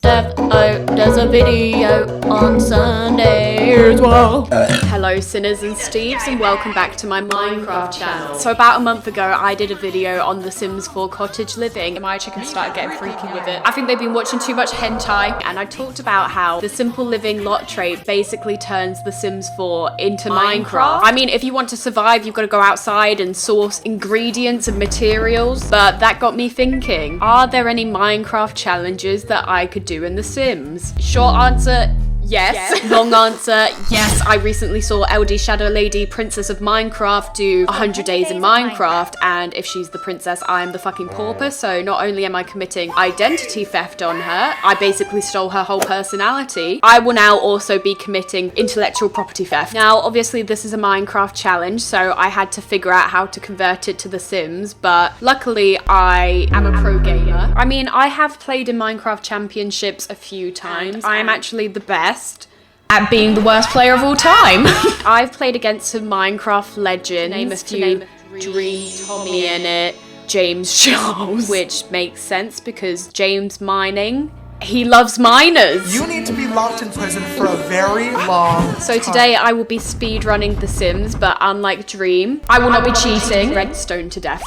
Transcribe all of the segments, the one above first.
Steph. Oh, there's a video on Sunday as well. Hello sinners and Steves, and welcome back to my Minecraft channel. So about a month ago I did a video on The Sims 4 cottage living and my chickens started getting freaky with it. I think they've been watching too much hentai, and I talked about how the simple living lot trait basically turns The Sims 4 into Minecraft. I mean, if you want to survive, you've got to go outside and source ingredients and materials, but that got me thinking, are there any Minecraft challenges that I could do in The Sims? Short answer, yes. Long answer, yes. I recently saw LDshadowlady, Princess of Minecraft, do 100 days in Minecraft, and if she's the princess, I am the fucking pauper, so not only am I committing identity theft on her, I basically stole her whole personality, I will now also be committing intellectual property theft. Now, obviously this is a Minecraft challenge, so I had to figure out how to convert it to The Sims, but luckily I am a pro gamer. I mean, I have played in Minecraft Championships a few times. I am actually the best at being the worst player of all time. I've played against some Minecraft legends, name a few, Dream, Tommy in it, James Charles, which makes sense because James mining, he loves miners. You need to be locked in prison for a very long time. So today I will be speedrunning The Sims, but unlike Dream, I will not be cheating. Redstone to death.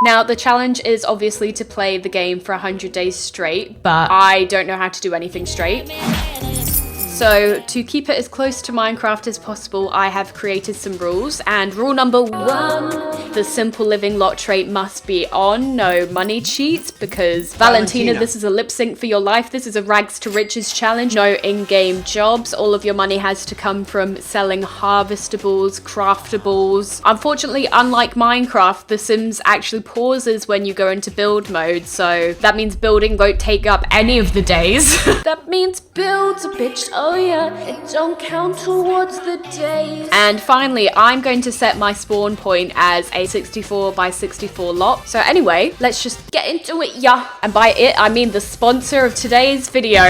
Now, the challenge is obviously to play the game for 100 days straight, but I don't know how to do anything straight. So, to keep it as close to Minecraft as possible, I have created some rules, and rule number 1, the simple living lot trait must be on, no money cheats, because Valentina, this is a lip sync for your life, this is a rags to riches challenge, no in-game jobs, all of your money has to come from selling harvestables, craftables. Unfortunately, unlike Minecraft, The Sims actually pauses when you go into build mode, so that means building won't take up any of the days. That means builds a bitch. Oh yeah, it don't count towards the days. And finally, I'm going to set my spawn point as a 64 by 64 lot. So anyway, let's just get into it, yeah. And by it, I mean the sponsor of today's video.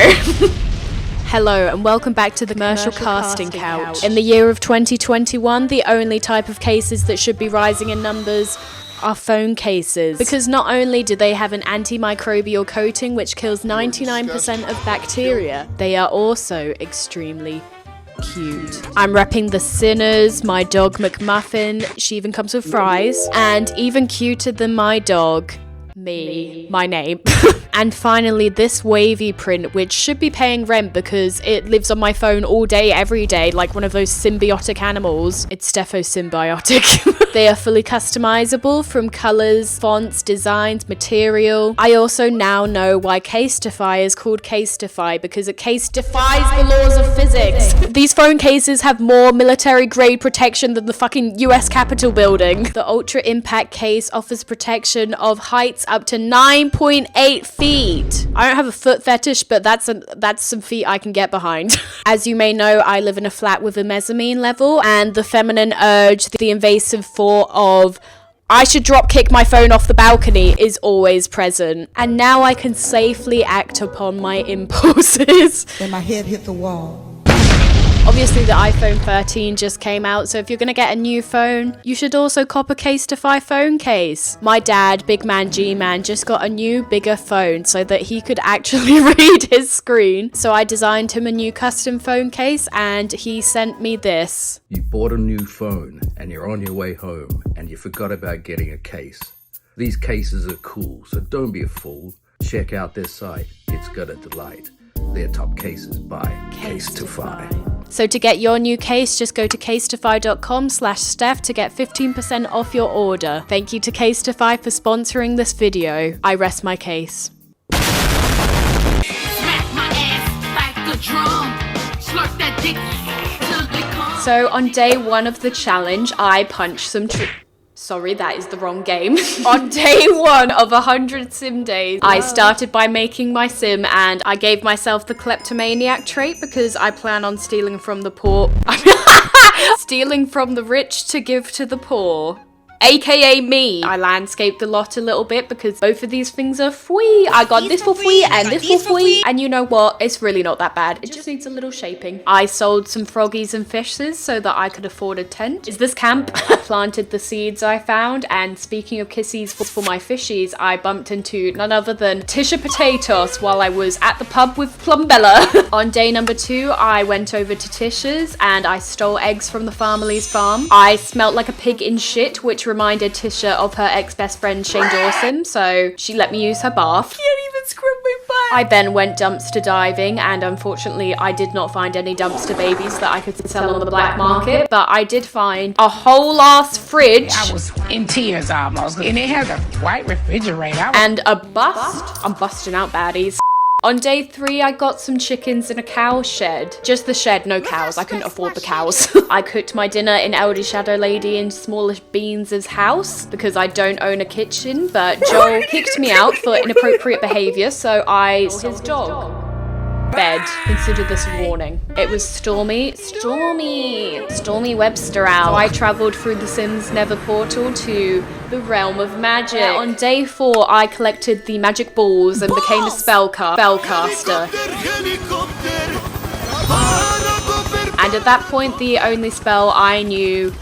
Hello and welcome back to the commercial casting couch. In the year of 2021, the only type of cases that should be rising in numbers are phone cases, because not only do they have an antimicrobial coating which kills 99% of bacteria, they are also extremely cute. I'm repping the Sinners, my dog McMuffin, she even comes with fries, and even cuter than my dog, me, my name. And finally, this wavy print, which should be paying rent because it lives on my phone all day, every day, like one of those symbiotic animals. It's defo symbiotic. They are fully customizable from colors, fonts, designs, material. I also now know why Casetify is called Casetify, because a case defies the laws of physics. These phone cases have more military grade protection than the fucking US Capitol building. The Ultra Impact case offers protection of heights up to 9.8 feet. I don't have a foot fetish, but that's some feet I can get behind. As you may know, I live in a flat with a mezzanine level, and the feminine urge, the invasive thought of I should drop kick my phone off the balcony is always present. And now I can safely act upon my impulses. Then my head hit the wall. Obviously the iPhone 13 just came out, so if you're gonna get a new phone, you should also cop a Casetify phone case. My dad, big man G-man, just got a new, bigger phone so that he could actually read his screen. So I designed him a new custom phone case and he sent me this. You bought a new phone and you're on your way home and you forgot about getting a case. These cases are cool, so don't be a fool. Check out their site, it's got a delight. They're top cases by Casetify. So to get your new case, just go to casetify.com/Steph to get 15% off your order. Thank you to Casetify for sponsoring this video. I rest my case. So on day 1 of the challenge, I punched some Sorry, that is the wrong game. On day 1 of 100 sim days, I started by making my sim and I gave myself the kleptomaniac trait because I plan on stealing from the poor. Stealing from the rich to give to the poor. AKA me. I landscaped the lot a little bit because both of these things are free. I got this for free and this for free. And you know what? It's really not that bad. It just needs a little shaping. I sold some froggies and fishes so that I could afford a tent. Is this camp? I planted the seeds I found. And speaking of kissies for my fishies, I bumped into none other than Tisha Potatoes while I was at the pub with Plumbella. On day number 2, I went over to Tisha's and I stole eggs from the family's farm. I smelt like a pig in shit, which reminded Tisha of her ex-best friend Shane Dawson, so she let me use her bath. Can't even scrub my butt. I then went dumpster diving, and unfortunately I did not find any dumpster babies that I could sell on the black market, but I did find a whole ass fridge. I was in tears almost, and it has a white refrigerator. And a bust. I'm busting out baddies. On day 3, I got some chickens in a cow shed. Just the shed, no cows. I couldn't afford the cows. I cooked my dinner in LDshadowlady and Smallish Beans' house because I don't own a kitchen, but Joel kicked me out for inappropriate behavior, so I stole his dog. Bed. Consider this a warning. It was stormy Webster out. So I traveled through the Sims Nether portal to the realm of magic. On day 4, I collected the magic balls and became a spellcaster. And at that point, the only spell I knew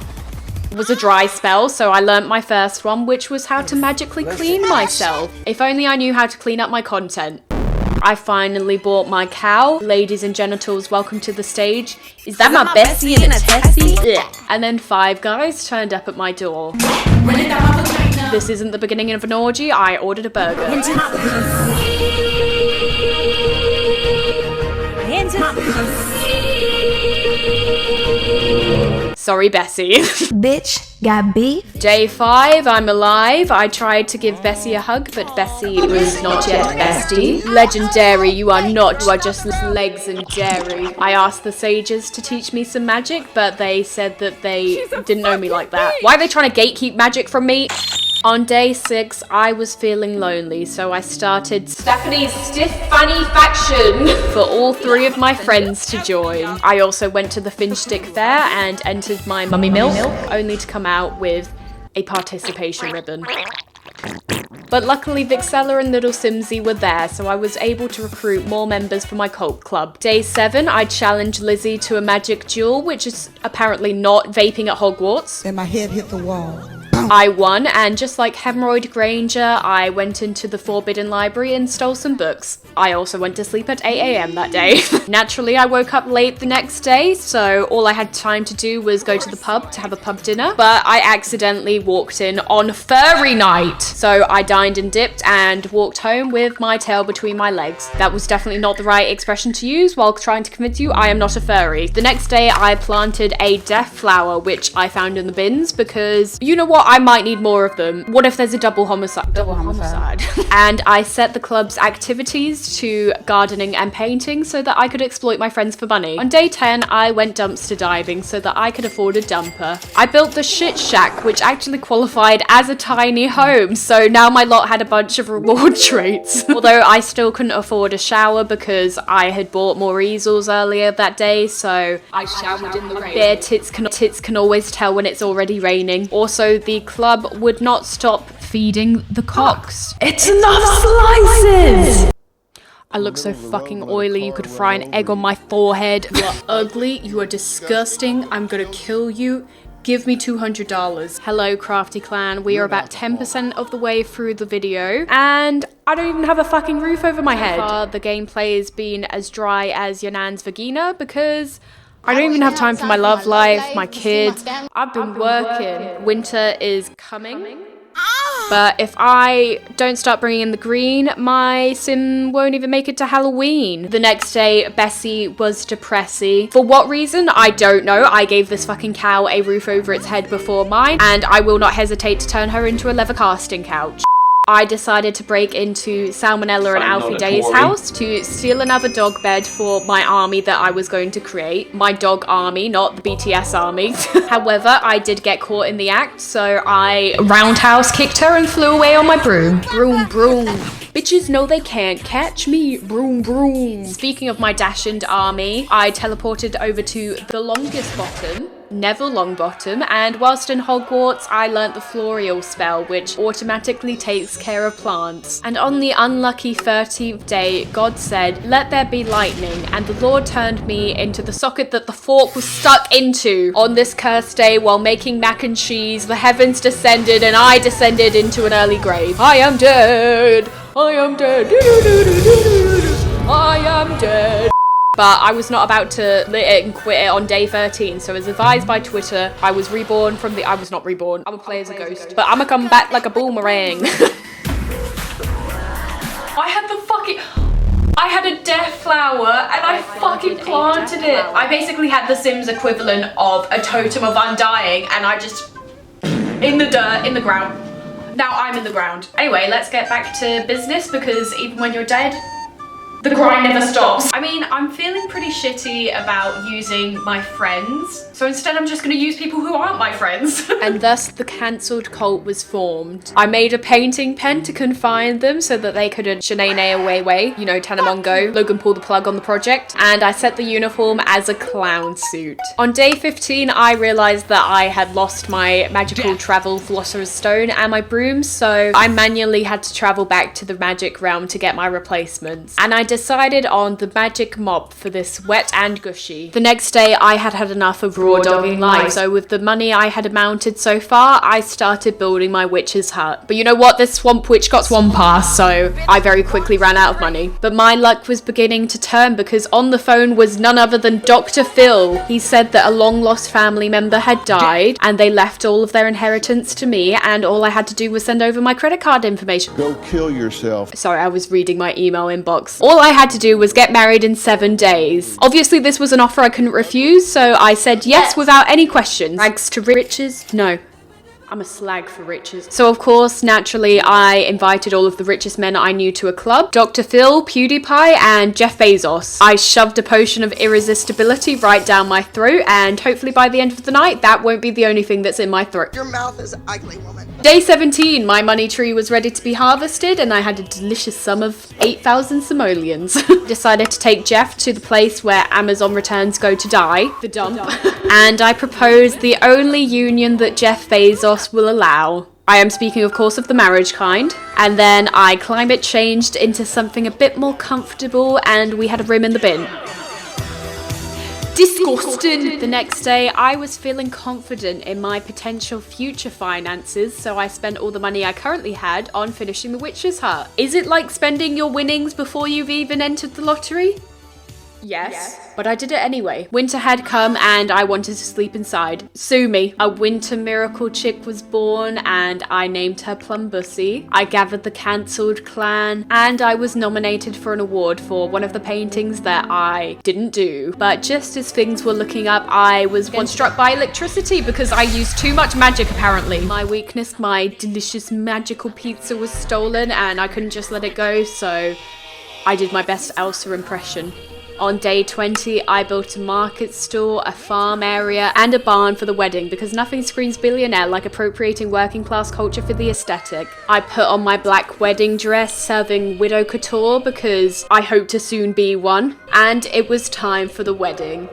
was a dry spell, so I learnt my first one, which was how to magically clean myself. If only I knew how to clean up my content. I finally bought my cow. Ladies and genitals, welcome to the stage. Is that my Bessie in a Tessie? And then 5 guys turned up at my door. This isn't the beginning of an orgy. I ordered a burger. Sorry, Bessie. Bitch, got beef? Day 5, I'm alive. I tried to give Bessie a hug, but Bessie was not yet bestie. Legendary, you are not. You are just legs and dairy. I asked the sages to teach me some magic, but they said that they didn't know me like that. Why are they trying to gatekeep magic from me? On day 6, I was feeling lonely, so I started Stephanie's Stiff Fanny Faction for all 3 of my friends to join. I also went to the Finchstick Fair and entered my mummy milk, only to come out with a participation ribbon. But luckily Vixella and Little Simsy were there, so I was able to recruit more members for my cult club. Day 7, I challenged Lizzie to a magic duel, which is apparently not vaping at Hogwarts. And my head hit the wall. I won, and just like Hemorrhoid Granger, I went into the Forbidden Library and stole some books. I also went to sleep at 8 AM that day. Naturally, I woke up late the next day, so all I had time to do was go to the pub to have a pub dinner, but I accidentally walked in on furry night. So I dined and dipped and walked home with my tail between my legs. That was definitely not the right expression to use while trying to convince you I am not a furry. The next day, I planted a death flower, which I found in the bins because, you know what, I might need more of them. What if there's a double homicide? And I set the club's activities to gardening and painting so that I could exploit my friends for money. On day 10, I went dumpster diving so that I could afford a dumper. I built the shit shack, which actually qualified as a tiny home, so now my lot had a bunch of reward traits. Although I still couldn't afford a shower because I had bought more easels earlier that day, so I showered in the rain. Bare tits can always tell when it's already raining. Also, the club would not stop feeding the cocks. It's enough slices! I look so fucking oily, you could fry an egg on my forehead. You are ugly, you are disgusting, I'm gonna kill you. Give me $200. Hello, Crafty Clan. We are about 10% of the way through the video, and I don't even have a fucking roof over my head. The gameplay has been as dry as your nan's vagina because I don't even have time for my love life, my kids. I've been working. Winter is coming. But if I don't start bringing in the green, my sim won't even make it to Halloween. The next day, Bessie was depressy. For what reason? I don't know. I gave this fucking cow a roof over its head before mine, and I will not hesitate to turn her into a leather casting couch. I decided to break into Salmonella and Alfie Day's house to steal another dog bed for my army that I was going to create. My dog army, not the BTS army. However, I did get caught in the act, so I roundhouse kicked her and flew away on my broom. Broom, broom. Bitches know they can't catch me. Broom, broom. Speaking of my dashed army, I teleported over to the longest bottom, Neville Longbottom, and whilst in Hogwarts, I learnt the Florial spell, which automatically takes care of plants. And on the unlucky 13th day, God said, "Let there be lightning," and the Lord turned me into the socket that the fork was stuck into. On this cursed day, while making mac and cheese, the heavens descended and I descended into an early grave. I am dead. I am dead. I am dead. But I was not about to lit it and quit it on day 13, so as advised by Twitter, I was reborn from the- I was not reborn. I would play as a ghost. But I'ma come back like a boomerang. I had a death flower and I fucking planted it. I basically had the Sims equivalent of a totem of undying, and I just, in the dirt, in the ground. Now I'm in the ground. Anyway, let's get back to business, because even when you're dead, the grind never stops. I mean, I'm feeling pretty shitty about using my friends, so instead I'm just gonna use people who aren't my friends. And thus the cancelled cult was formed. I made a painting pen to confine them so that they couldn't Shanae away, you know, Tanamongo, Logan pull the plug on the project, and I set the uniform as a clown suit. On day 15, I realised that I had lost my magical travel philosopher's stone and my brooms, so I manually had to travel back to the magic realm to get my replacements. And I decided on the magic mop for this wet and gushy. The next day, I had had enough of raw dogging life, so with the money I had amounted so far, I started building my witch's hut. But you know what? This swamp witch got swampar, so I very quickly ran out of money. But my luck was beginning to turn, because on the phone was none other than Dr. Phil. He said that a long-lost family member had died, and they left all of their inheritance to me, and all I had to do was send over my credit card information. Go kill yourself. Sorry, I was reading my email inbox. All I had to do was get married in 7 days. Obviously, this was an offer I couldn't refuse, so I said yes without any questions. Rags to riches? No. I'm a slag for riches. So of course, naturally, I invited all of the richest men I knew to a club. Dr. Phil, PewDiePie, and Jeff Bezos. I shoved a potion of irresistibility right down my throat, and hopefully by the end of the night, that won't be the only thing that's in my throat. Your mouth is ugly, woman. Day 17, my money tree was ready to be harvested, and I had a delicious sum of 8,000 simoleons. Decided to take Jeff to the place where Amazon returns go to die, the dump. And I proposed the only union that Jeff Bezos will allow. I am speaking, of course, of the marriage kind. And then I climate changed into something a bit more comfortable, and we had a room in the bin. Disgusting! The next day, I was feeling confident in my potential future finances, so I spent all the money I currently had on finishing the witch's hut. Is it like spending your winnings before you've even entered the lottery? Yes. But I did it anyway. Winter had come and I wanted to sleep inside. Sue me. A winter miracle chick was born and I named her Plumbussy. I gathered the cancelled clan and I was nominated for an award for one of the paintings that I didn't do. But just as things were looking up, I was once struck by electricity because I used too much magic apparently. My weakness, my delicious magical pizza was stolen and I couldn't just let it go, so I did my best Elsa impression. On day 20, I built a market stall, a farm area, and a barn for the wedding because nothing screams billionaire like appropriating working class culture for the aesthetic. I put on my black wedding dress serving widow couture because I hope to soon be one, and it was time for the wedding.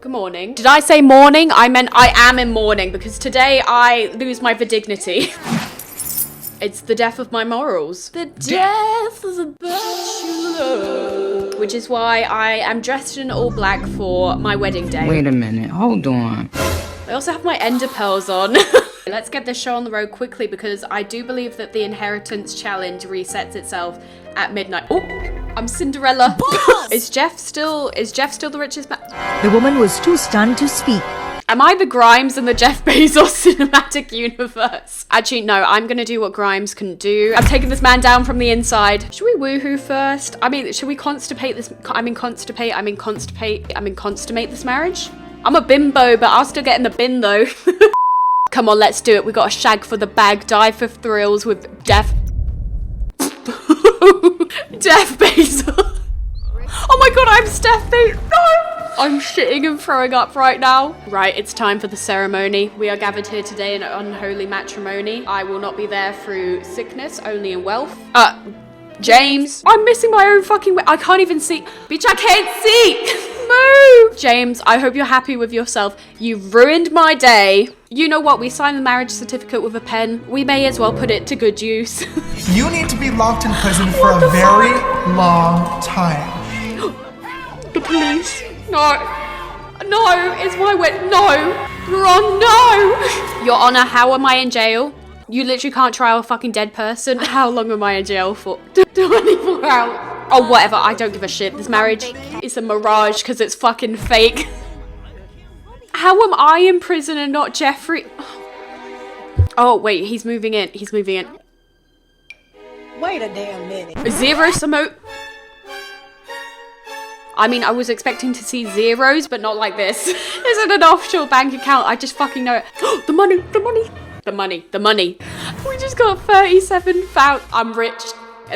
Good morning. Did I say morning? I meant I am in mourning because today I lose my virginity. It's the death of my morals. The death of a bachelor. Which is why I am dressed in all black for my wedding day. Wait a minute, hold on. I also have my ender pearls on. Let's get this show on the road quickly because I do believe that the inheritance challenge resets itself at midnight. Oh, I'm Cinderella. Is Jeff still the richest man? The woman was too stunned to speak. Am I the Grimes in the Jeff Bezos cinematic universe? Actually, no, I'm gonna do what Grimes couldn't do. I'm taking this man down from the inside. Should we woohoo first? I mean, should we constipate this? Consummate this marriage? I'm a bimbo, but I'll still get in the bin though. Come on, let's do it. We got a shag for the bag, die for thrills with Jeff Bezos. Oh my god, I'm Steph Bezos. No! I'm shitting and throwing up right now. Right, it's time for the ceremony. We are gathered here today in unholy matrimony. I will not be there through sickness, only in wealth. James. I'm missing my own fucking way. I can't even see. Bitch, I can't see. No! James, I hope you're happy with yourself. You ruined my day. You know what? We signed the marriage certificate with a pen. We may as well put it to good use. You need to be locked in prison for a very long time. The police. No. No, it's my wit. No. Ron, no. Your Honor, how am I in jail? You literally can't trial a fucking dead person. How long am I in jail for? 24 hours. Oh, whatever. I don't give a shit. This marriage is a mirage because it's fucking fake. How am I in prison and not Jeffrey? Oh, wait. He's moving in. He's moving in. Wait a damn minute. Zero Samo. I mean, I was expecting to see zeros, but not like this. Isn't an offshore bank account. I just fucking know it. The money, the money, the money, the money. We just got 37,000. I'm rich.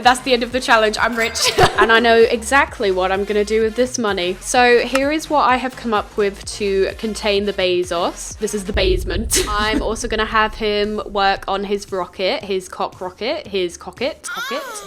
That's the end of the challenge. I'm rich. And I know exactly what I'm going to do with this money. So here is what I have come up with to contain the Bezos. This is the basement. I'm also going to have him work on his rocket, his cock rocket, his cocket.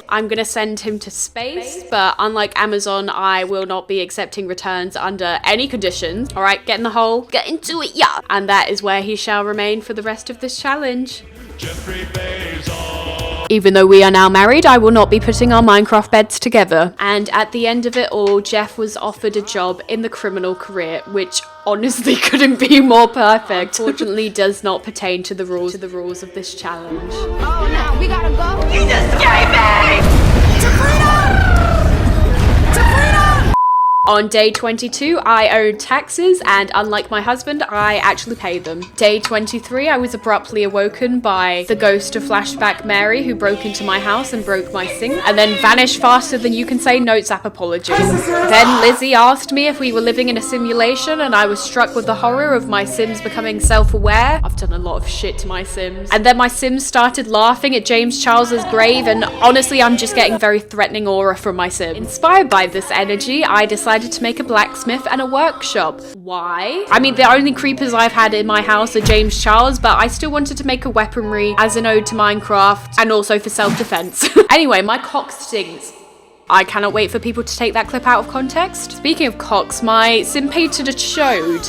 I'm going to send him to space, but unlike Amazon, I will not be accepting returns under any conditions. All right, get in the hole, get into it, yeah. And that is where he shall remain for the rest of this challenge. Jeffrey Bezos. Even though we are now married, I will not be putting our Minecraft beds together. And at the end of it all, Jeff was offered a job in the criminal career, which honestly couldn't be more perfect. Unfortunately, does not pertain to the rules of this challenge. Oh, now we gotta go. He's escaping! To freedom! To freedom! On day 22, I owed taxes, and unlike my husband, I actually paid them. Day 23, I was abruptly awoken by the ghost of Flashback Mary, who broke into my house and broke my sink, and then vanished faster than you can say notes app apologies. Then Lizzie asked me if we were living in a simulation, and I was struck with the horror of my Sims becoming self-aware. I've done a lot of shit to my Sims. And then my Sims started laughing at James Charles's grave, and honestly, I'm just getting very threatening aura from my Sims. Inspired by this energy, I decided to make a blacksmith and a workshop. Why? I mean, the only creepers I've had in my house are James Charles, but I still wanted to make a weaponry as an ode to Minecraft and also for self-defense. Anyway, my cock stings. I cannot wait for people to take that clip out of context. Speaking of cocks, my sim painted a chode.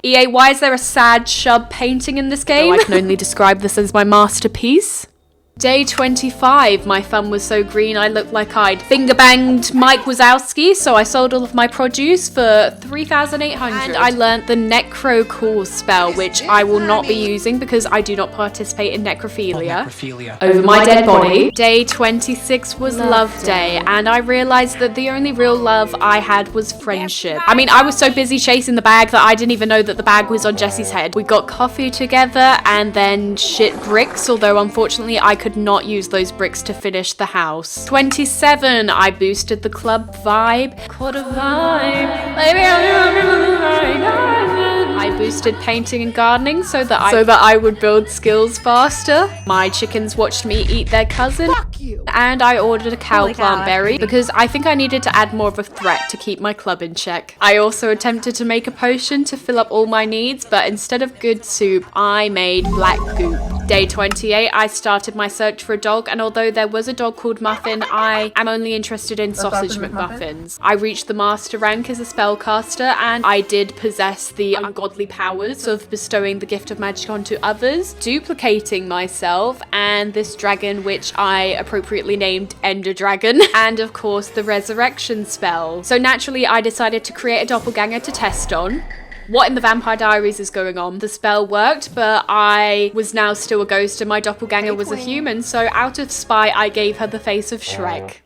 EA, why is there a sad shub painting in this game? I can only describe this as my masterpiece. Day 25, my thumb was so green I looked like I'd finger-banged Mike Wazowski, so I sold all of my produce for 3,800. And I learnt the Necro Cool spell, which I will not be using because I do not participate in necrophilia. Over my dead body. Day 26 was Love Day, and I realised that the only real love I had was friendship. I mean, I was so busy chasing the bag that I didn't even know that the bag was on Jesse's head. We got coffee together and then shit bricks, although unfortunately I could not use those bricks to finish the house. 27, I boosted the club vibe. Caught a vibe. I boosted painting and gardening so that I would build skills faster. My chickens watched me eat their cousin. Fuck you. And I ordered a cow plant berry because I think I needed to add more of a threat to keep my club in check. I also attempted to make a potion to fill up all my needs, but instead of good soup, I made black goop. Day 28, I started my search for a dog, and although there was a dog called Muffin, I am only interested in sausage McMuffins. I reached the master rank as a spellcaster, and I did possess the ungodly powers of bestowing the gift of magic onto others, duplicating myself, and this dragon, which I appropriately named Ender Dragon, and of course the resurrection spell. So naturally, I decided to create a doppelganger to test on. What in the Vampire Diaries is going on? The spell worked, but I was now still a ghost and my doppelganger was a human, so out of spite, I gave her the face of Shrek.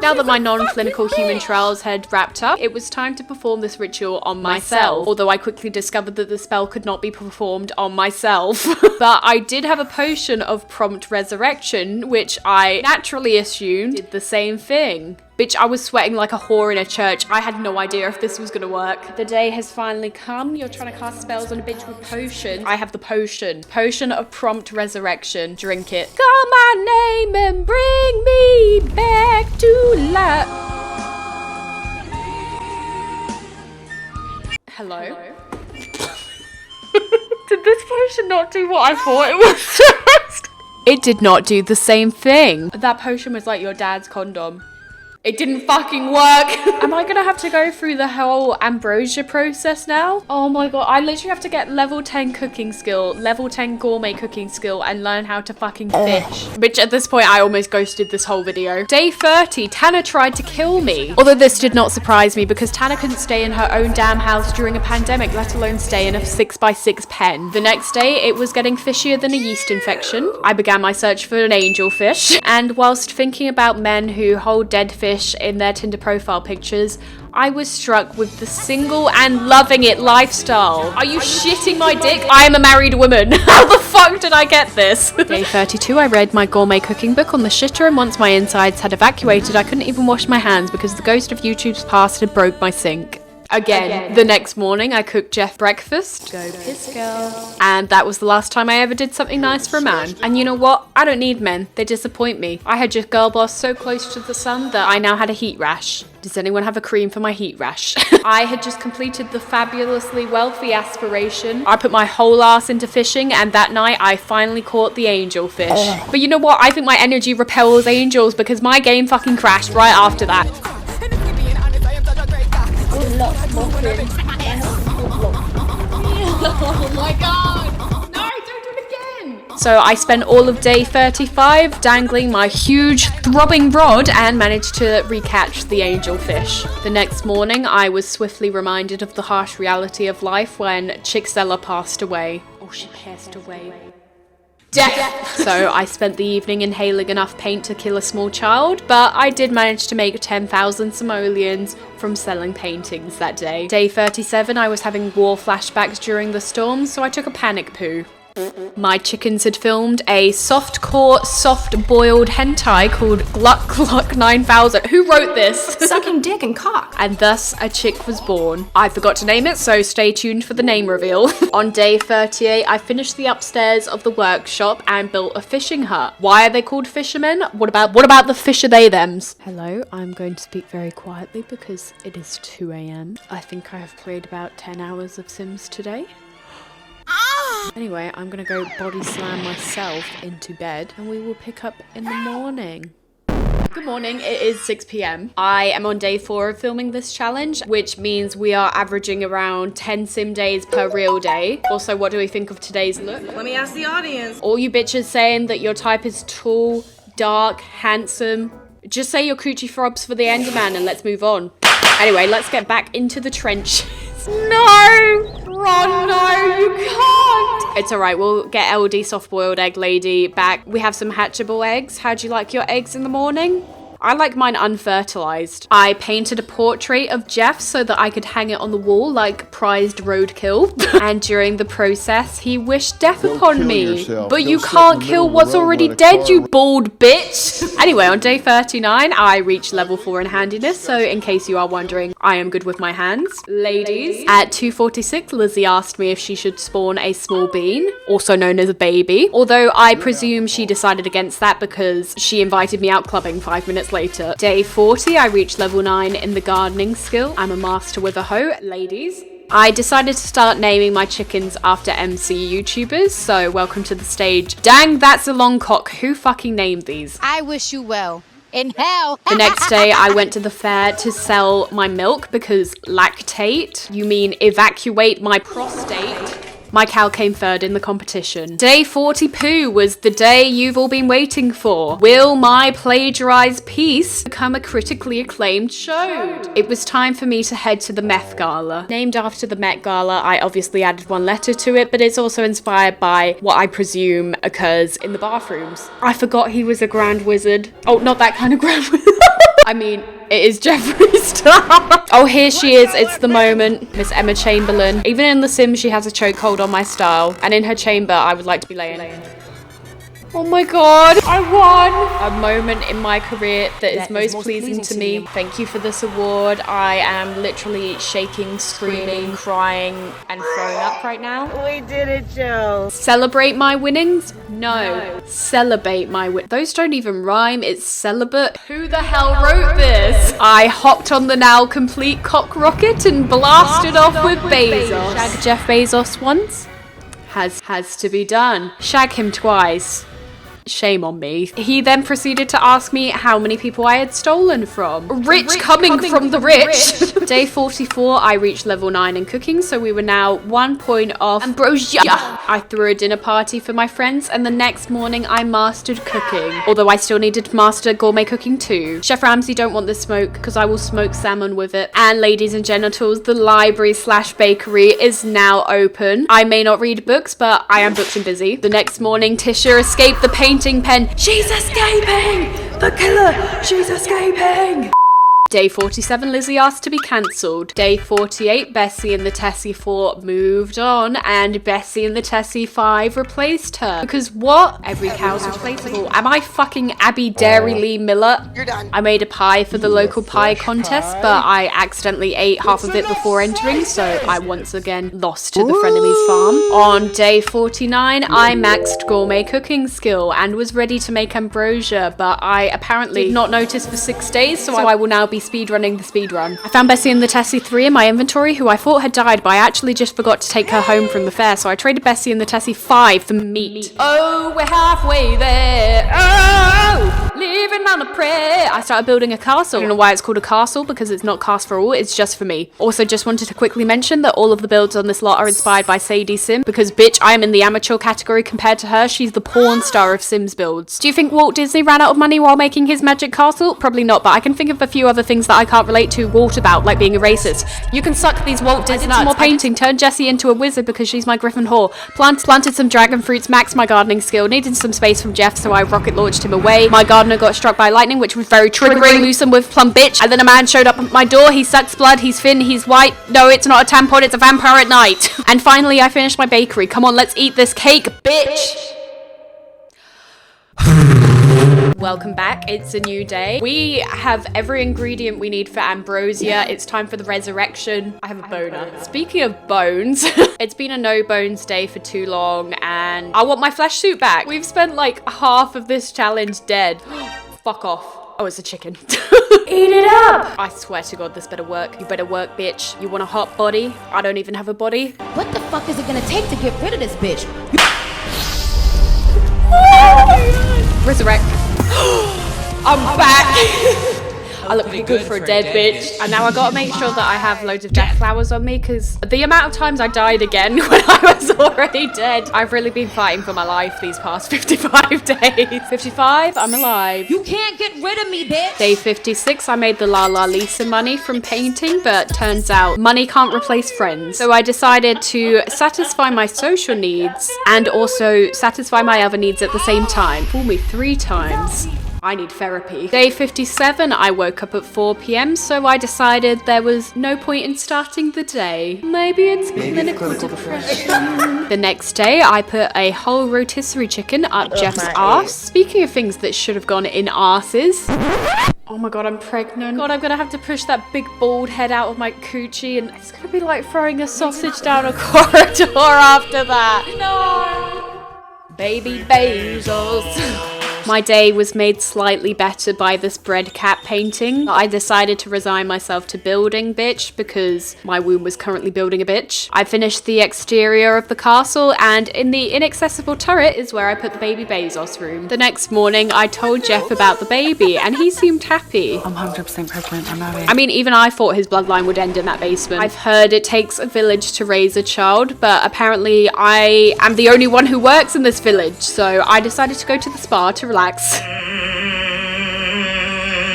Now that my non-clinical human trials had wrapped up, it was time to perform this ritual on myself, although I quickly discovered that the spell could not be performed on myself. But I did have a potion of prompt resurrection, which I naturally assumed did the same thing. Bitch, I was sweating like a whore in a church. I had no idea if this was gonna work. The day has finally come. You're trying to cast spells on a bitch with potions. I have the potion. Potion of prompt resurrection. Drink it. Call my name and bring me back to life. Hello? Did this potion not do what I thought it was? It did not do the same thing. That potion was like your dad's condom. It didn't fucking work. Am I gonna have to go through the whole ambrosia process now? Oh my god, I literally have to get level 10 cooking skill, level 10 gourmet cooking skill, and learn how to fucking fish. Which at this point, I almost ghosted this whole video. Day 30, Tana tried to kill me. Although this did not surprise me because Tana couldn't stay in her own damn house during a pandemic, let alone stay in a 6x6 pen. The next day, it was getting fishier than a yeast infection. I began my search for an angelfish, and whilst thinking about men who hold dead fish in their Tinder profile pictures, I was struck with the single and loving it lifestyle. Are you shitting my dick? I am a married woman. How the fuck did I get this? Day 32, I read my gourmet cooking book on the shitter, and once my insides had evacuated, I couldn't even wash my hands because the ghost of YouTube's past had broke my sink. Again, the next morning I cooked Jeff breakfast. Go piss girl. And that was the last time I ever did something nice for a man. And you know what? I don't need men. They disappoint me. I had just girl boss so close to the sun that I now had a heat rash. Does anyone have a cream for my heat rash? I had just completed the fabulously wealthy aspiration. I put my whole ass into fishing, and that night I finally caught the angelfish. But you know what? I think my energy repels angels because my game fucking crashed right after that. Oh my god! No, don't do it again! So I spent all of day 35 dangling my huge throbbing rod and managed to recatch the angelfish. The next morning I was swiftly reminded of the harsh reality of life when Chickzella passed away. Oh, she passed away. Death. So I spent the evening inhaling enough paint to kill a small child, but I did manage to make 10,000 simoleons from selling paintings that day. Day 37, I was having war flashbacks during the storm, so I took a panic poo. My chickens had filmed a soft-core, soft-boiled hentai called Gluck Gluck 9000. Who wrote this? Sucking dick and cock. And thus a chick was born. I forgot to name it, so stay tuned for the name reveal. On day 38, I finished the upstairs of the workshop and built a fishing hut. Why are they called fishermen? What about the fish are they thems? Hello, I'm going to speak very quietly because it is 2 AM. I think I have played about 10 hours of Sims today. Anyway, I'm gonna go body slam myself into bed and we will pick up in the morning. Good morning, it is 6 PM. I am on day 4 of filming this challenge, which means we are averaging around 10 sim days per real day. Also, what do we think of today's look? Let me ask the audience. All you bitches saying that your type is tall, dark, handsome. Just say your coochie throbs for the Enderman and let's move on. Anyway, let's get back into the trenches. No! Ron, no, you can't! It's alright, we'll get LD soft-boiled egg lady back. We have some hatchable eggs. How do you like your eggs in the morning? I like mine unfertilized. I painted a portrait of Jeff so that I could hang it on the wall like prized roadkill. And during the process, he wished death upon me. But you can't kill what's already dead, you bald bitch. Anyway, on day 39, I reached level 4 in handiness. So in case you are wondering, I am good with my hands. Ladies, at 2:46, Lizzie asked me if she should spawn a small bean, also known as a baby. Although I presume she decided against that because she invited me out clubbing 5 minutes later. Day 40, I reached level 9 in the gardening skill. I'm a master with a hoe. Ladies, I decided to start naming my chickens after MC YouTubers, so welcome to the stage. Dang, that's a long cock. Who fucking named these? I wish you well. In hell. The next day, I went to the fair to sell my milk because lactate, you mean evacuate my prostate. My cow came third in the competition. Day 40 poo was the day you've all been waiting for. Will my plagiarized piece become a critically acclaimed show? It was time for me to head to the Meth Gala. Named after the Met Gala, I obviously added one letter to it, but it's also inspired by what I presume occurs in the bathrooms. I forgot he was a grand wizard. Oh, not that kind of grand wizard. I mean, it is Jeffree Star. Oh, here she is. It's the moment. Miss Emma Chamberlain. Even in The Sims, she has a chokehold on my style. And in her chamber, I would like to be laying. Oh my god, I won! A moment in my career that is most pleasing to me. Thank you for this award. I am literally shaking, screaming, crying, and throwing up right now. We did it, Joe. Celebrate my winnings? No. Celebrate my Those don't even rhyme. It's celibate. Who the hell wrote this? I hopped on the now complete cock rocket and blasted off with Bezos. Shag Jeff Bezos once? Has to be done. Shag him twice. Shame on me. He then proceeded to ask me how many people I had stolen from. Rich coming from the rich. Day 44, I reached level 9 in cooking, so we were now 1 point off ambrosia. I threw a dinner party for my friends, and the next morning I mastered cooking. Although I still needed to master gourmet cooking too. Chef Ramsay, don't want this smoke, because I will smoke salmon with it. And ladies and genitals, the library/bakery is now open. I may not read books, but I am booked and busy. The next morning, Tisha escaped the painting pen. She's escaping! The killer! She's escaping! Day 47, Lizzie asked to be cancelled. Day 48, Bessie and the Tessie 4 moved on, and Bessie and the Tessie 5 replaced her. Because what? Every cow's replaceable. Am I fucking Abby Dairy Lee Miller? You're done. I made a pie for the local pie contest, but I accidentally ate half of it before entering, so I once again lost to the frenemies farm. On day 49, I maxed gourmet cooking skill and was ready to make ambrosia, but I apparently did not notice for 6 days, so I will now be speedrunning the speedrun. I found Bessie and the Tessie 3 in my inventory, who I thought had died, but I actually just forgot to take her home from the fair, so I traded Bessie and the Tessie 5 for meat. Oh, we're halfway there. Oh, living on a prayer. I started building a castle. I don't know why it's called a castle, because it's not cast for all, it's just for me. Also, just wanted to quickly mention that all of the builds on this lot are inspired by Sadie Sim, because bitch, I am in the amateur category compared to her. She's the porn star of Sims builds. Do you think Walt Disney ran out of money while making his magic castle? Probably not, but I can think of a few other things that I can't relate to Walt about, like being a racist. You can suck these Walt Disney nuts. Some more painting, turned Jessie into a wizard because she's my Griffin whore. Planted some dragon fruits, maxed my gardening skill, needed some space from Jeff, so I rocket launched him away. My gardener got struck by lightning, which was very triggering. Loosen with plum bitch. And then a man showed up at my door. He sucks blood, he's thin, he's white. No, it's not a tampon, it's a vampire at night. And finally, I finished my bakery. Come on, let's eat this cake, bitch. Welcome back, it's a new day. We have every ingredient we need for ambrosia. It's time for the resurrection. I have a boner. Speaking of bones, it's been a no bones day for too long and I want my flesh suit back. We've spent like half of this challenge dead. Fuck off. Oh, it's a chicken. Eat it up! I swear to God, this better work. You better work, bitch. You want a hot body? I don't even have a body. What the fuck is it gonna take to get rid of this bitch? Resurrect. I'm back. I look pretty good for a dead bitch. And now I gotta make sure that I have loads of death flowers on me, because the amount of times I died again when I was already dead. I've really been fighting for my life these past 55 days. 55, I'm alive. You can't get rid of me, bitch! Day 56, I made the La La Lisa money from painting, but turns out money can't replace friends. So I decided to satisfy my social needs and also satisfy my other needs at the same time. Fool me 3 times. I need therapy. Day 57, I woke up at 4 p.m, so I decided there was no point in starting the day. Maybe it's clinical depression. The next day, I put a whole rotisserie chicken up Jeff's arse. Speaking of things that should have gone in arses. Oh my God, I'm pregnant. God, I'm gonna have to push that big bald head out of my coochie, and it's gonna be like throwing a sausage down a corridor after that. No! Baby Bezos. My day was made slightly better by this bread cat painting. I decided to resign myself to building bitch because my womb was currently building a bitch. I finished the exterior of the castle, and in the inaccessible turret is where I put the baby Bezos room. The next morning, I told Jeff about the baby and he seemed happy. I'm 100% pregnant, I'm not I mean, even I thought his bloodline would end in that basement. I've heard it takes a village to raise a child, but apparently I am the only one who works in this village, so I decided to go to the spa to relax.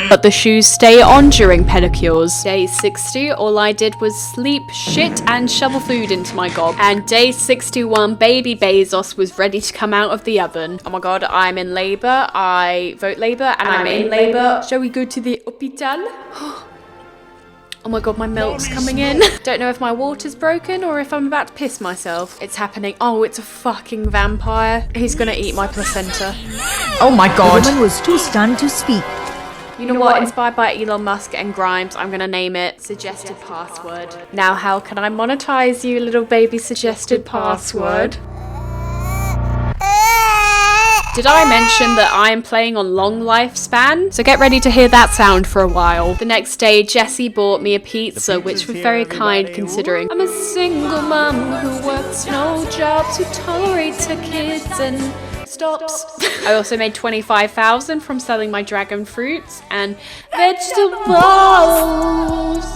But the shoes stay on during pedicures. Day 60, all I did was sleep, shit, and shovel food into my gob. And day 61, baby Bezos was ready to come out of the oven. Oh my God, I'm in labor. I vote labor, and I'm in labor. Shall we go to the hospital? Oh my God, my milk's coming in. Don't know if my water's broken or if I'm about to piss myself. It's happening. Oh, it's a fucking vampire. He's gonna eat my placenta. Oh my God. The woman was too stunned to speak. You know what? Inspired by Elon Musk and Grimes, I'm gonna name it Suggested Password. Now, how can I monetize you, little baby suggested password? Did I mention that I am playing on long lifespan? So get ready to hear that sound for a while. The next day, Jessie bought me a pizza, which was very kind considering I'm a single mum who works no jobs, who tolerates her kids and stops. I also made 25,000 from selling my dragon fruits and vegetables.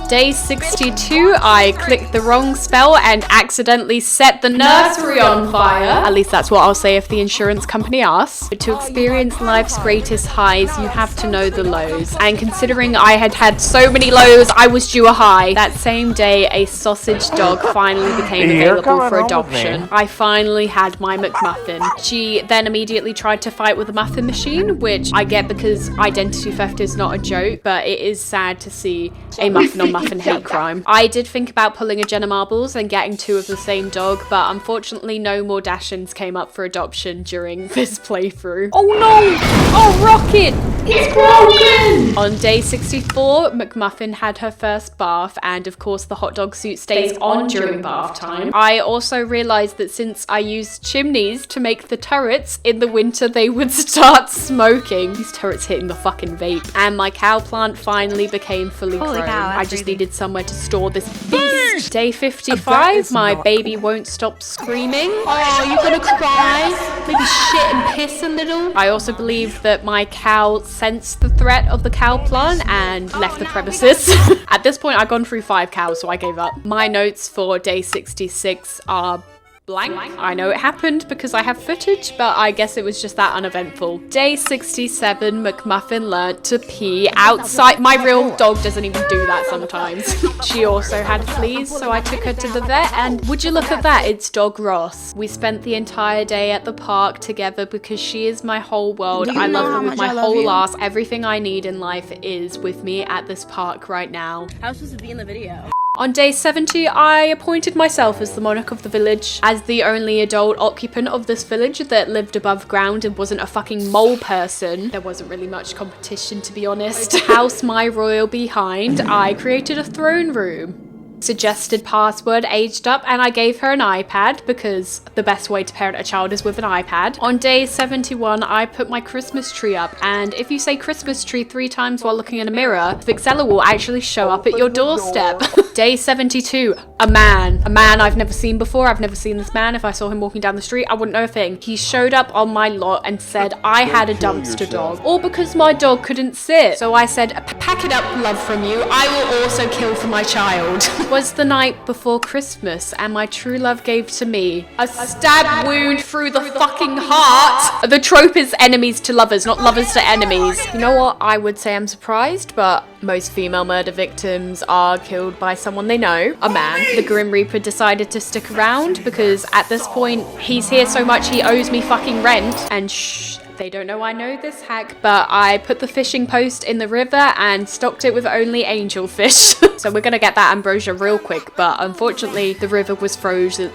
Day 62, I clicked the wrong spell and accidentally set the nursery on fire. At least that's what I'll say if the insurance company asks. But to experience life's greatest highs, you have to know the lows. And considering I had had so many lows, I was due a high. That same day, a sausage dog finally became available for adoption. I finally had my McMuffin. She then immediately tried to fight with a muffin machine, which I get because identity theft is not a joke, but it is sad to see a muffin on muffin hate crime. I did think about pulling a Jenna Marbles and getting 2 of the same dog, but unfortunately no more Dachshunds came up for adoption during this playthrough. Oh no! Oh, Rocket! It's broken! On day 64, McMuffin had her first bath, and of course the hot dog suit stays on during bath time. I also realized that since I used chimneys to make the turrets, in the winter they would start smoking. These turrets hitting the fucking vape. And my cow plant finally became fully grown. I just needed somewhere to store this beast. Day 55, my baby won't stop screaming. Oh, you're gonna cry? Maybe shit and piss a little? I also believe that my cow sensed the threat of the cow plant and left the premises. At this point, I've gone through 5 cows, so I gave up. My notes for day 66 are blank. I know it happened because I have footage, but I guess it was just that uneventful. Day 67, McMuffin learnt to pee outside. My real dog doesn't even do that sometimes. She also had fleas, so I took her to the vet, and would you look at that, it's dog Ross. We spent the entire day at the park together because she is my whole world. I love her with my whole ass. Everything I need in life is with me at this park right now. I was supposed to be in the video. On day 70, I appointed myself as the monarch of the village. As the only adult occupant of this village that lived above ground and wasn't a fucking mole person, there wasn't really much competition, to be honest. To house my royal behind, I created a throne room. Suggested password aged up, and I gave her an iPad because the best way to parent a child is with an iPad. On day 71, I put my Christmas tree up, and if you say Christmas tree 3 times while looking in a mirror, Vixella will actually show up at your doorstep. Day 72, a man I've never seen before. I've never seen this man. If I saw him walking down the street, I wouldn't know a thing. He showed up on my lot and said I had a dumpster dog, all because my dog couldn't sit. So I said, pack it up, love from you. I will also kill for my child. Was the night before Christmas, and my true love gave to me a stab wound through the fucking heart. The trope is enemies to lovers, not lovers to enemies. You know what? I would say I'm surprised, but most female murder victims are killed by someone they know, a man. The Grim Reaper decided to stick around because at this point, he's here so much he owes me fucking rent. And shh, they don't know I know this hack, but I put the fishing post in the river and stocked it with only angelfish. So we're gonna get that ambrosia real quick, but unfortunately the river was frozen.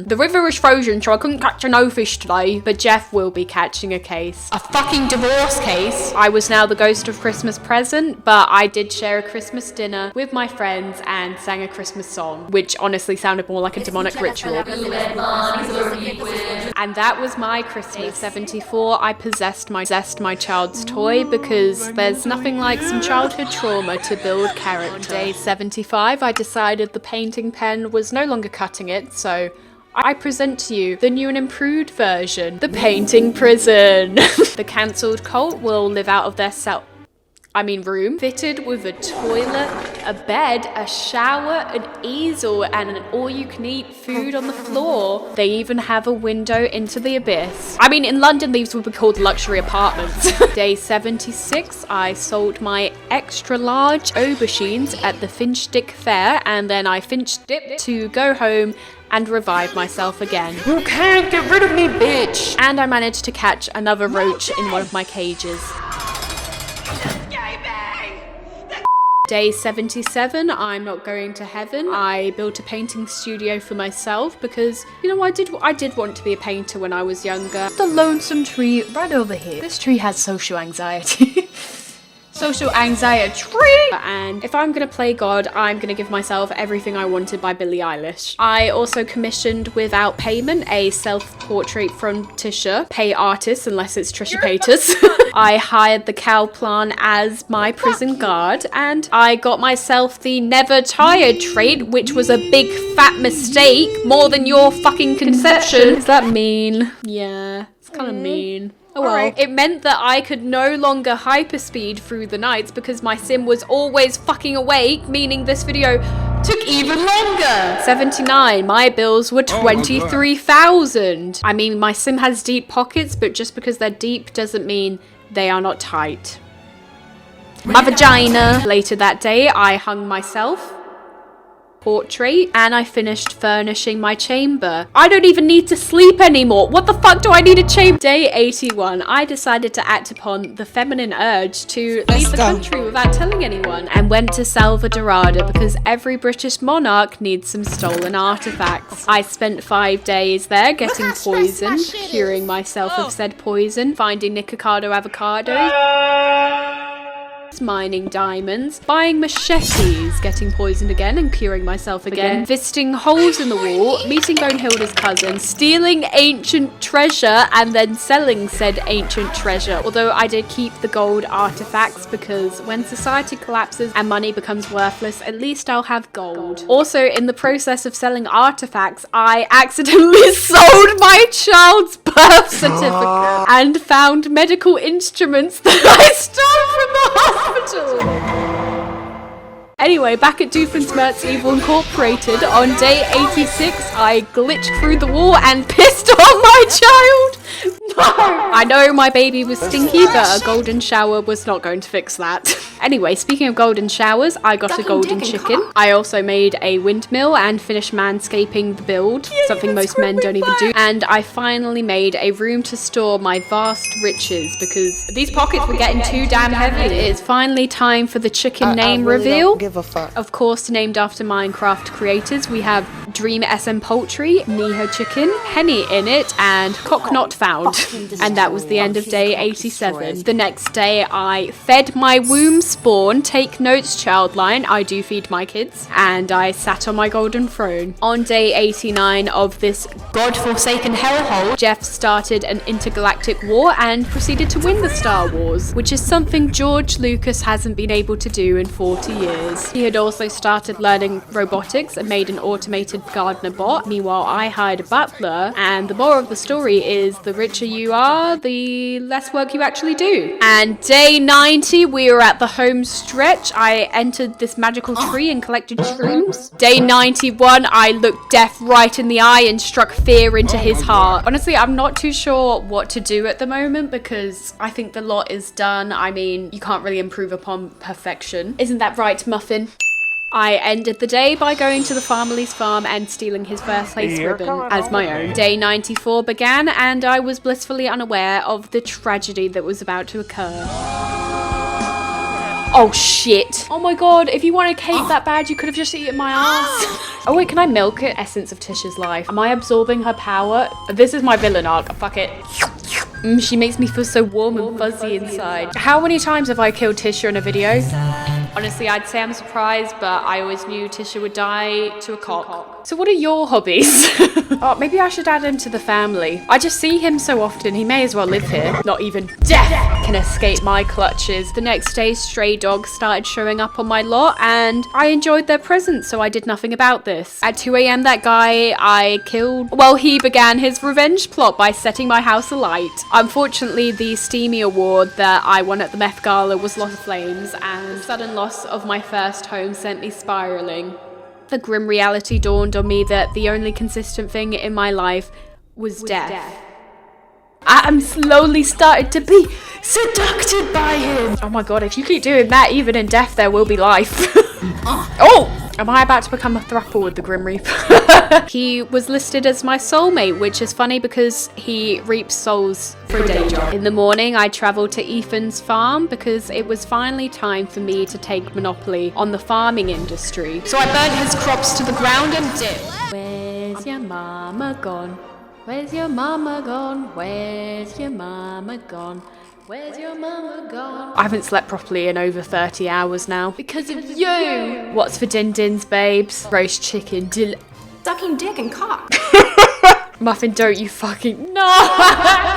The river was frozen, so I couldn't catch no fish today. But Jeff will be catching a case. A fucking divorce case. I was now the ghost of Christmas present, but I did share a Christmas dinner with my friends and sang a Christmas song, which honestly sounded more like a demonic ritual. And that was my Christmas. 74, I possessed my child's toy because there's nothing like some childhood trauma to build character. Day 75, I decided the painting pen was no longer cutting it, so I present to you the new and improved version, the painting prison. The cancelled cult will live out of their room, fitted with a toilet, a bed, a shower, an easel, and an all-you-can-eat food on the floor. They even have a window into the abyss. I mean, in London, these would be called luxury apartments. Day 76, I sold my extra-large aubergines at the Finchdick Fair, and then I Finch-dipped to go home and revive myself again. You can't get rid of me, bitch! And I managed to catch another roach in one of my cages. Day 77, I'm not going to heaven. I built a painting studio for myself because, you know, I did want to be a painter when I was younger. The lonesome tree right over here. This tree has social anxiety. Social anxiety tree! And if I'm gonna play God, I'm gonna give myself Everything I Wanted by Billie Eilish. I also commissioned without payment a self-portrait from Tisha. Pay artists unless it's Trisha Paytas. I hired the cow plant as my prison guard, and I got myself the Never Tired trait, which was a big fat mistake, more than your fucking conception. Is that mean? Yeah. kind of mean. Oh well. It meant that I could no longer hyperspeed through the nights because my sim was always fucking awake, meaning this video took even longer. 79. My bills were 23,000. I mean, my sim has deep pockets, but just because they're deep doesn't mean they are not tight. My vagina. Later that day, I hung myself. Portrait, and I finished furnishing my chamber. I don't even need to sleep anymore. What the fuck do I need a chamber? Day 81, I decided to act upon the feminine urge to leave the country without telling anyone and went to Salvadorada because every British monarch needs some stolen artifacts. I spent 5 days there getting poisoned, curing myself of said poison, finding Nikocado avocados, mining diamonds, buying machetes, getting poisoned again and curing myself again, visiting holes in the wall, meeting Bonehilda's cousin, stealing ancient treasure and then selling said ancient treasure. Although I did keep the gold artifacts because when society collapses and money becomes worthless, at least I'll have gold. Also, in the process of selling artifacts, I accidentally sold my child's birth certificate and found medical instruments that I stole from the hospital. Anyway, back at Doofenshmirtz Evil Incorporated, on day 86, I glitched through the wall and pissed on my child! No! I know my baby was stinky, but a golden shower was not going to fix that. Anyway, speaking of golden showers, I got a golden chicken. I also made a windmill and finished manscaping the build, something most men don't even do. And I finally made a room to store my vast riches because these pockets were getting too damn heavy. It's finally time for the chicken name reveal. Give a fuck. Of course, named after Minecraft creators, we have DreamSM Poultry, Niho Chicken, Henny in it, and Cock Not Found. And that was the end of day 87. The next day, I fed my womb spawn. Take notes, Childline. I do feed my kids. And I sat on my golden throne. On day 89 of this godforsaken hellhole, Jeff started an intergalactic war and proceeded to win the Star Wars, which is something George Lucas hasn't been able to do in 40 years. He had also started learning robotics and made an automated gardener bot. Meanwhile, I hired a butler, and the moral of the story is the richer you are, the less work you actually do. And day 90, we were at the home stretch. I entered this magical tree and collected shrooms. Day 91, I looked Death right in the eye and struck fear into his heart. Honestly, I'm not too sure what to do at the moment because I think the lot is done. I mean, you can't really improve upon perfection. Isn't that right, Muffin? I ended the day by going to the family's farm and stealing his birthplace ribbon as my own. Day 94 began and I was blissfully unaware of the tragedy that was about to occur. Oh shit. Oh my god, if you want a cake that bad, you could have just eaten my ass. Oh wait, can I milk it? Essence of Tisha's life. Am I absorbing her power? This is my villain arc, fuck it. She makes me feel so warm and fuzzy inside. How many times have I killed Tisha in a video? Honestly, I'd say I'm surprised, but I always knew Tisha would die to a cock. So what are your hobbies? Oh, maybe I should add him to the family. I just see him so often, he may as well live here. Not even death can escape my clutches. The next day, stray dogs started showing up on my lot, and I enjoyed their presence, so I did nothing about this. At 2 AM, that guy I killed, well, he began his revenge plot by setting my house alight. Unfortunately, the Steamy award that I won at the Meth Gala was lost to flames, and sudden loss of my first home sent me spiraling. The grim reality dawned on me that the only consistent thing in my life was death. I am slowly starting to be seduced by him. Oh my god, if you keep doing that, even in death there will be life. Oh! Am I about to become a throuple with the Grim Reaper? He was listed as my soulmate, which is funny because he reaps souls for a day job. In the morning, I travelled to Ethan's farm because it was finally time for me to take monopoly on the farming industry. So I burned his crops to the ground and dipped. Where's your mama gone? Where's your mama gone? Where's your mama gone? Where's your mama gone? I haven't slept properly in over 30 hours now. Because of you! What's for din-dins, babes? Roast chicken, Sucking dick and cock. Muffin, don't you fucking... No!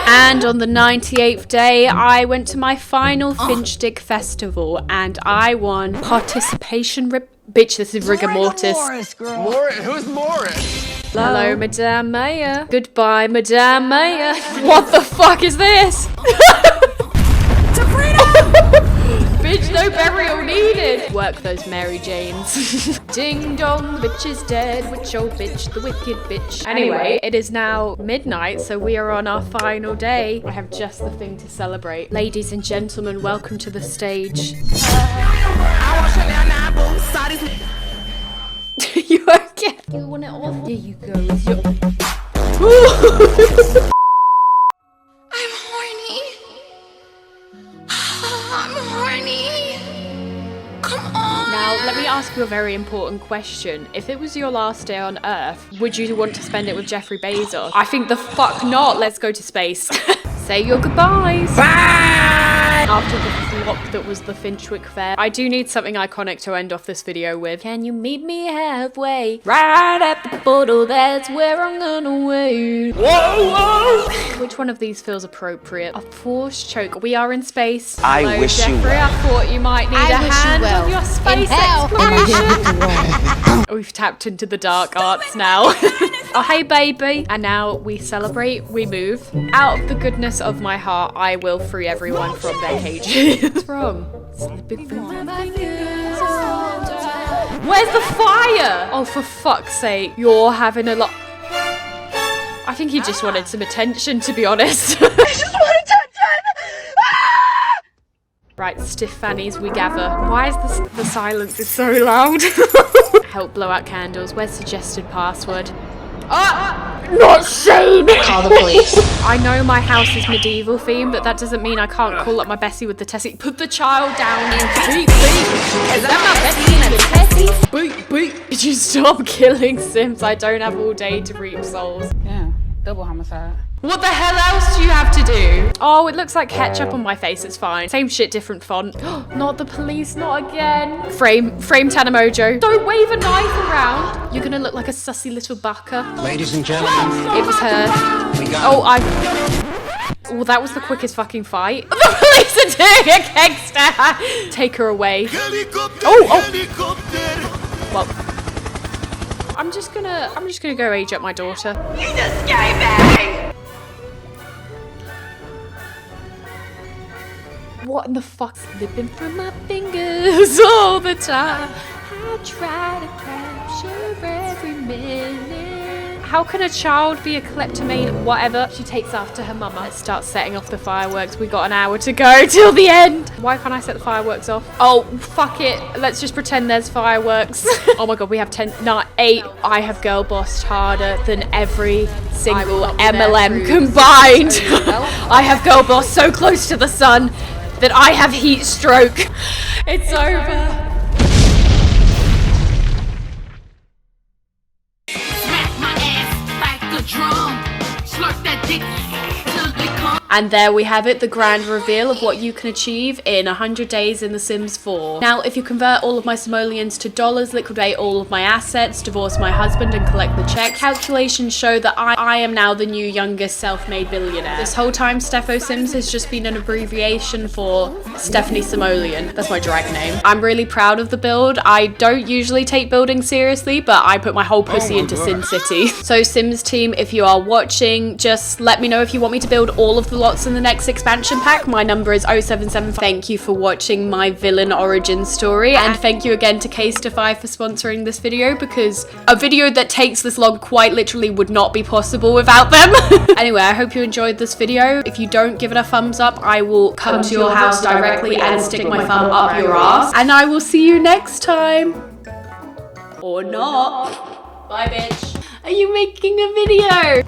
And on the 98th day, I went to my final Finchdick festival and I won participation Bitch, this is rigor mortis. Who's Morris? Hello, Madame Mayor. Goodbye, Madame Mayor. What the fuck is this? Bitch, no burial needed. Work those Mary Janes. Ding dong, the bitch is dead. Witch, oh bitch, the wicked bitch. Anyway, it is now midnight, so we are on our final day. I have just the thing to celebrate. Ladies and gentlemen, welcome to the stage. You okay? You want it off? Here you go. I'm horny. I'm horny. Come on. Now, let me ask you a very important question. If it was your last day on Earth, would you want to spend it with Jeffrey Bezos? I think the fuck not. Let's go to space. Say your goodbyes. Bye! After the flop that was the Finchwick Fair, I do need something iconic to end off this video with. Can you meet me halfway? Right at the portal, that's where I'm gonna wait. Whoa, whoa! Which one of these feels appropriate? A forced choke. We are in space. I wish you Jeffrey, well. I thought you might need a hand on your space exploration. We've tapped into the dark arts now. Oh, hey, baby. And now we celebrate, we move. Out of the goodness of my heart, I will free everyone from their cages. What's wrong? Slipping through my fingers. Where's the fire? Oh, for fuck's sake. You're having a lot. I think he just wanted some attention, to be honest. I just wanted attention. Right, stiff fannies we gather. Why is the silence is so loud? Help blow out candles. Where's suggested password? Not sane! Call the police. I know my house is medieval themed, but that doesn't mean I can't call up my Bessie with the Tessie. Put the child down and beep beep. Is that my Bessie and the Tessie? Beep beep. Did you stop killing Sims? I don't have all day to reap souls. Yeah, double homicide. What the hell else do you have to do? Oh, it looks like ketchup on my face. It's fine. Same shit, different font. Not the police, not again. Frame Tanamojo. Don't wave a knife around. You're gonna look like a sussy little bucker. Ladies and gentlemen, It was her. we got Well, that was the quickest fucking fight. The police are doing a gangster. Take her away. Well, I'm just gonna go age up my daughter. You just gave me. What in the fuck? Slipping through my fingers all the time. I try to capture every minute. How can a child be a kleptomane? Whatever. She takes after her mama. Let's start setting off the fireworks. We got an hour to go till the end. Why can't I set the fireworks off? Oh, fuck it. Let's just pretend there's fireworks. Oh my god, we have 8. I have girl bossed harder than every single MLM combined. I have girl bossed so close to the sun that I have heat stroke. It's over. Smack my ass like a drum. Slurp that dick till it comes. And there we have it, the grand reveal of what you can achieve in 100 days in The Sims 4. Now, if you convert all of my simoleons to dollars, liquidate all of my assets, divorce my husband and collect the check, calculations show that I am now the new youngest self-made billionaire. This whole time, Steffo Sims has just been an abbreviation for Stephanie Simoleon. That's my drag name. I'm really proud of the build. I don't usually take building seriously, but I put my whole pussy into Sin City. So Sims team, if you are watching, just let me know if you want me to build all of the lots in the next expansion pack. My number is 0775. Thank you for watching my villain origin story, and thank you again to Casetify for sponsoring this video, because a video that takes this long quite literally would not be possible without them. Anyway, I hope you enjoyed this video. If you don't give it a thumbs up, I will come to your house directly and stick my thumb up your ass, and I will see you next time. Or not. Bye, bitch. Are you making a video?